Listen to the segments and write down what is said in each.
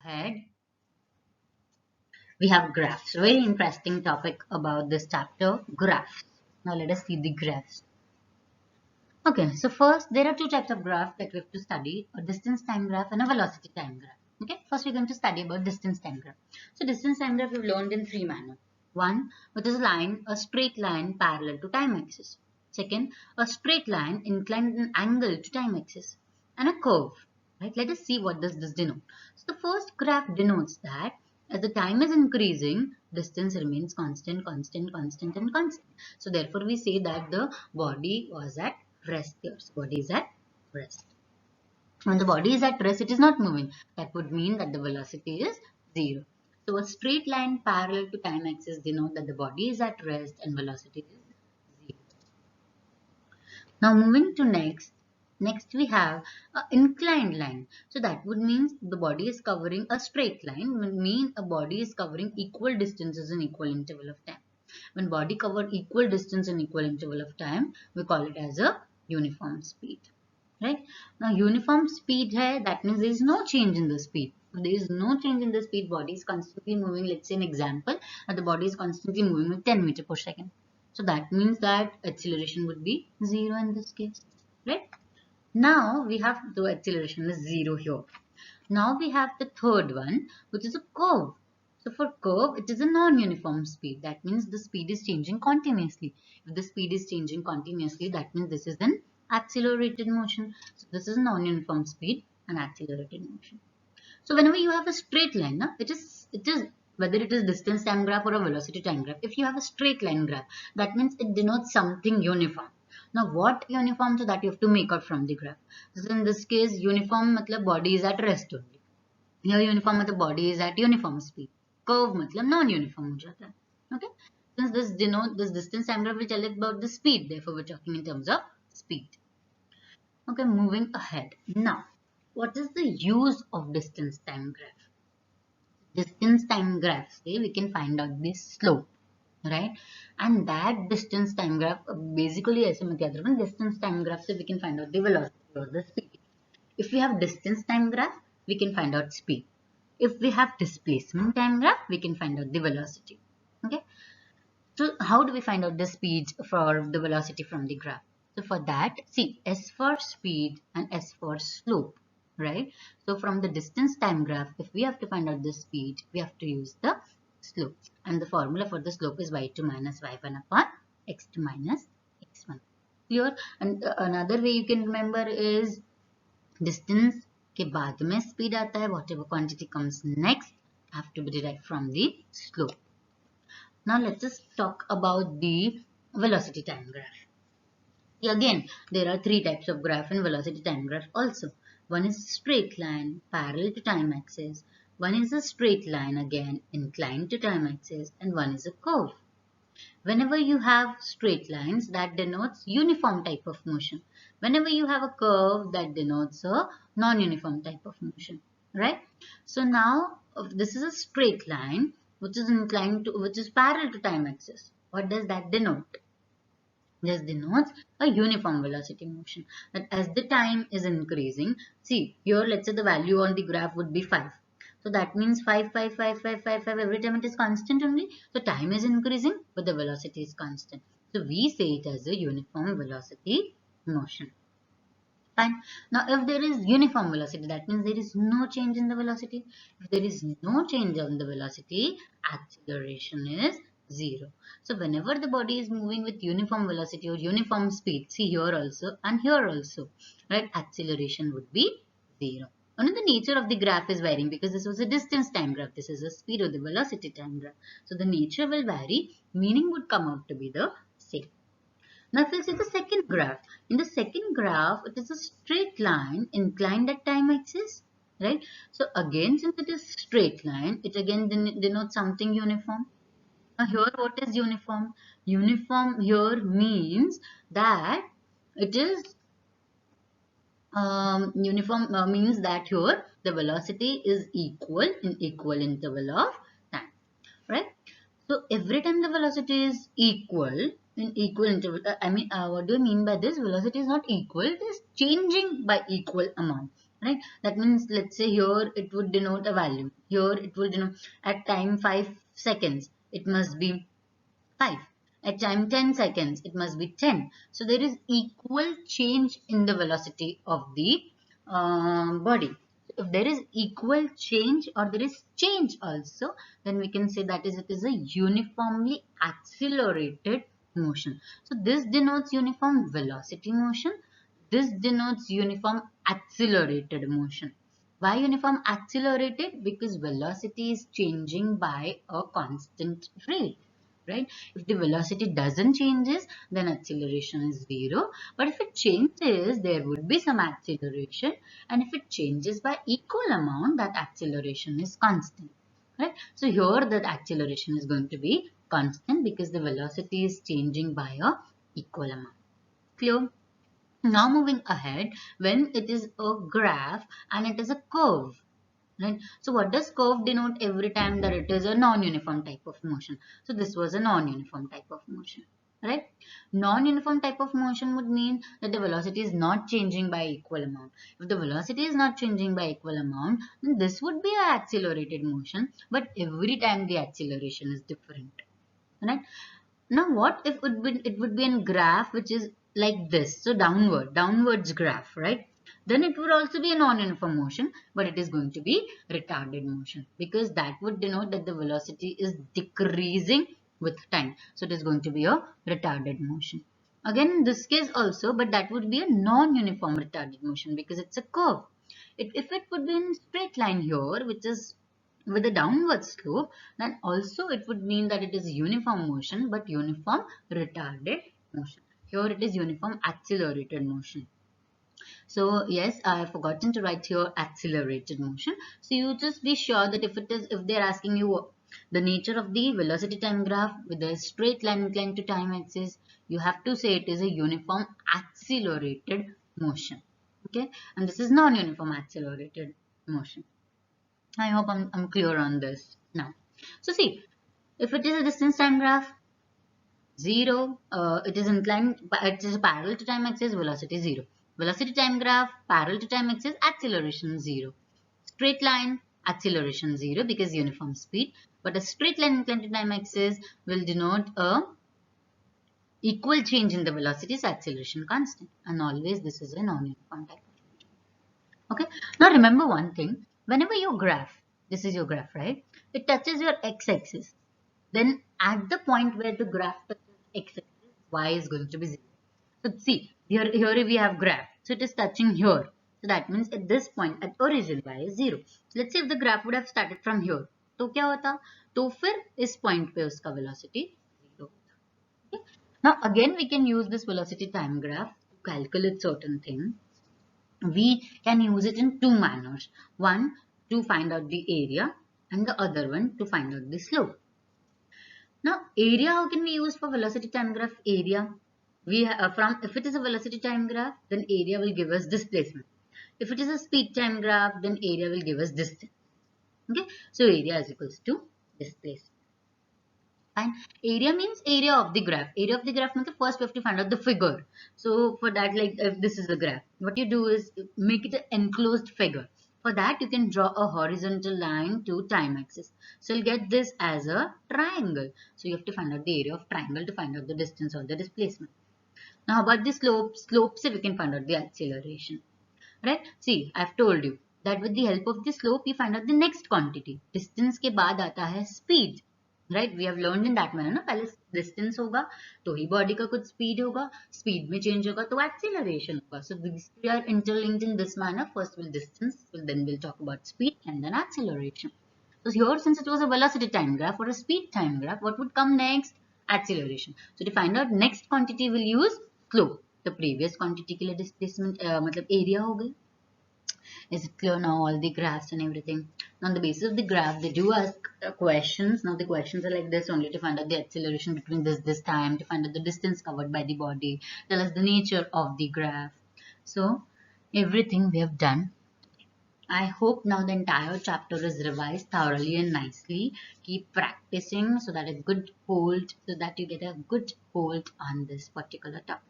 ahead, we have graphs. Very interesting topic about this chapter, graphs. Now let us see the graphs. Okay, so first there are two types of graph that we have to study, a distance time graph and a velocity time graph. Okay, first we're going to study about distance time graph. So distance time graph we've learned in three manners. One, which is a straight line parallel to time axis. Second, a straight line inclined at an angle to time axis. And a curve. Right? Let us see what does this denote. So the first graph denotes that as the time is increasing, distance remains constant, constant, constant, and constant. So therefore we say that the body was at rest here. So body is at rest. When the body is at rest, it is not moving. That would mean that the velocity is 0. So a straight line parallel to time axis denote that the body is at rest and velocity is 0. Now moving to next we have an inclined line. So that would mean the body is covering a straight line, would mean a body is covering equal distances in equal interval of time. When body cover equal distance in equal interval of time, we call it as a uniform speed. Right? Now uniform speed hai, that means there is no change in the speed. If there is no change in the speed, body is constantly moving. Let's say an example, that the body is constantly moving with 10 meters per second. So that means that acceleration would be 0 in this case. Right? Now we have the acceleration is 0 here. Now we have the third one, which is a curve. So for curve, it is a non-uniform speed. That means the speed is changing continuously. If the speed is changing continuously, that means this is an accelerated motion. So this is non-uniform speed and accelerated motion. So whenever you have a straight line, it is whether it is distance time graph or a velocity time graph. If you have a straight line graph, that means it denotes something uniform. Now what uniform? So that you have to make out from the graph. So in this case, uniform matlab body is at rest only. Here uniform matlab body is at uniform speed. Curve matlab non-uniform ho jata hai. Okay. Since this distance time graph will tell us about the speed. Therefore, we're talking in terms of speed. Okay, moving ahead. Now, what is the use of distance time graph? Distance time graph, say we can find out the slope, right? And that distance time graph, basically, distance time graph, so we can find out the velocity or the speed. If we have distance time graph, we can find out speed. If we have displacement time graph, we can find out the velocity. Okay. So how do we find out the speed for the velocity from the graph? So for that, see, S for speed and S for slope, right? So from the distance time graph, if we have to find out the speed, we have to use the slope. And the formula for the slope is y2 minus y1 upon x2 minus x1. Clear? And another way you can remember is distance के बाद में speed आता है, whatever quantity comes next have to be derived from the slope. Now let's just talk about the velocity time graph. Again, there are three types of graph in velocity time graph also. One is straight line parallel to time axis. One is a straight line again inclined to time axis, and one is a curve. Whenever you have straight lines, that denotes uniform type of motion. Whenever you have a curve, that denotes a non-uniform type of motion, right? So now this is a straight line which is parallel to time axis. What does that denote? This denotes a uniform velocity motion. That as the time is increasing, see here, let's say the value on the graph would be 5. So that means 5, 5, 5, 5, 5, 5, every time it is constant only. So time is increasing, but the velocity is constant. So we say it as a uniform velocity motion. Fine. Now if there is uniform velocity, that means there is no change in the velocity. If there is no change in the velocity, acceleration is 0. So whenever the body is moving with uniform velocity or uniform speed, see here also and here also, right, acceleration would be 0. Only the nature of the graph is varying because this was a distance time graph. This is a speed or the velocity time graph. So the nature will vary. Meaning would come out to be the same. Now if we see the second graph, in the second graph, it is a straight line inclined at time axis, right? So again, since it is straight line, it again denotes something uniform. Now here, what is uniform? Uniform here means that it is uniform means that here the velocity is equal in equal interval of time, right? So every time the velocity is equal in equal interval, what do I mean by this? Velocity is not equal, it is changing by equal amount, right? That means, let's say here it would denote a value. Here it will denote at time 5 seconds, it must be 5. At time 10 seconds, it must be 10. So there is equal change in the velocity of the body. If there is equal change or there is change also, then we can say that it is a uniformly accelerated motion. So this denotes uniform velocity motion. This denotes uniform accelerated motion. Why uniform accelerated? Because velocity is changing by a constant rate, right? If the velocity doesn't changes, then acceleration is 0. But if it changes, there would be some acceleration. And if it changes by equal amount, that acceleration is constant, right? So here that acceleration is going to be constant because the velocity is changing by a equal amount. Clear? Now moving ahead, when it is a graph and it is a curve, right? So what does curve denote every time that it is a non-uniform type of motion? So this was a non-uniform type of motion, right? Non-uniform type of motion would mean that the velocity is not changing by equal amount. If the velocity is not changing by equal amount, then this would be an accelerated motion, but every time the acceleration is different, right? Now what if it would be a graph which is like this, so downwards graph, right? Then it would also be a non-uniform motion, but it is going to be retarded motion because that would denote that the velocity is decreasing with time. So it is going to be a retarded motion. Again in this case also, but that would be a non-uniform retarded motion because it's a curve. If it would be in straight line here, which is with a downward slope, then also it would mean that it is uniform motion, but uniform retarded motion. Here it is uniform accelerated motion. So yes, I have forgotten to write here accelerated motion. So you just be sure that if they're asking you the nature of the velocity time graph with a straight line inclined to time axis, you have to say it is a uniform accelerated motion. Okay, and this is non-uniform accelerated motion. I hope I'm clear on this now. So see, if it is a distance time graph, 0, it is inclined, it is parallel to time axis, velocity 0. Velocity time graph, parallel to time axis, acceleration 0. Straight line, acceleration 0 because uniform speed. But a straight line inclined to time axis will denote a equal change in the velocity, so acceleration constant. And always this is a non-uniform type. Okay. Now remember one thing. Whenever you graph, this is your graph, right? It touches your x-axis. Then at the point where the graph touches x-axis, y is going to be 0. So see, here we have graph. So it is touching here. So that means at this point, at origin, y is 0. So let's say if the graph would have started from here. तो क्या होता? तो फिर इस point पे उसका velocity 0 होता. Okay? Now again we can use this velocity time graph to calculate certain things. We can use it in two manners. One, to find out the area, and the other one to find out the slope. Now area, how can we use for velocity time graph? Area, if it is a velocity time graph, then area will give us displacement. If it is a speed time graph, then area will give us distance. Okay, so area is equals to displacement. Fine. Area means area of the graph. Area of the graph means first we have to find out the figure. So for that, like if this is the graph, what you do is make it an enclosed figure. For that, you can draw a horizontal line to time axis. So you'll get this as a triangle. So you have to find out the area of triangle to find out the distance or the displacement. Now about the slope, so we can find out the acceleration. Right? See, I've told you that with the help of the slope, you find out the next quantity. Distance के बाद आता है speed. Right? We have learned in that manner. ना पहले distance होगा तो ही body का कुछ speed होगा, speed में change होगा तो acceleration होगा. So these three are interlinked in this manner. First will distance, then we'll talk about speed and then acceleration. So here, since it was a velocity time graph or a speed time graph, what would come next? Acceleration. So to find out next quantity, we'll use slope. The previous quantity के लिए displacement मतलब area हो गई. Is it clear now, all the graphs and everything? Now on the basis of the graph, they do ask questions. Now the questions are like this only: to find out the acceleration between this time, to find out the distance covered by the body, tell us the nature of the graph. So everything we have done. I hope now the entire chapter is revised thoroughly and nicely. Keep practicing so that you get a good hold on this particular topic.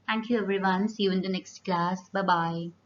Thank you everyone. See you in the next class. Bye bye.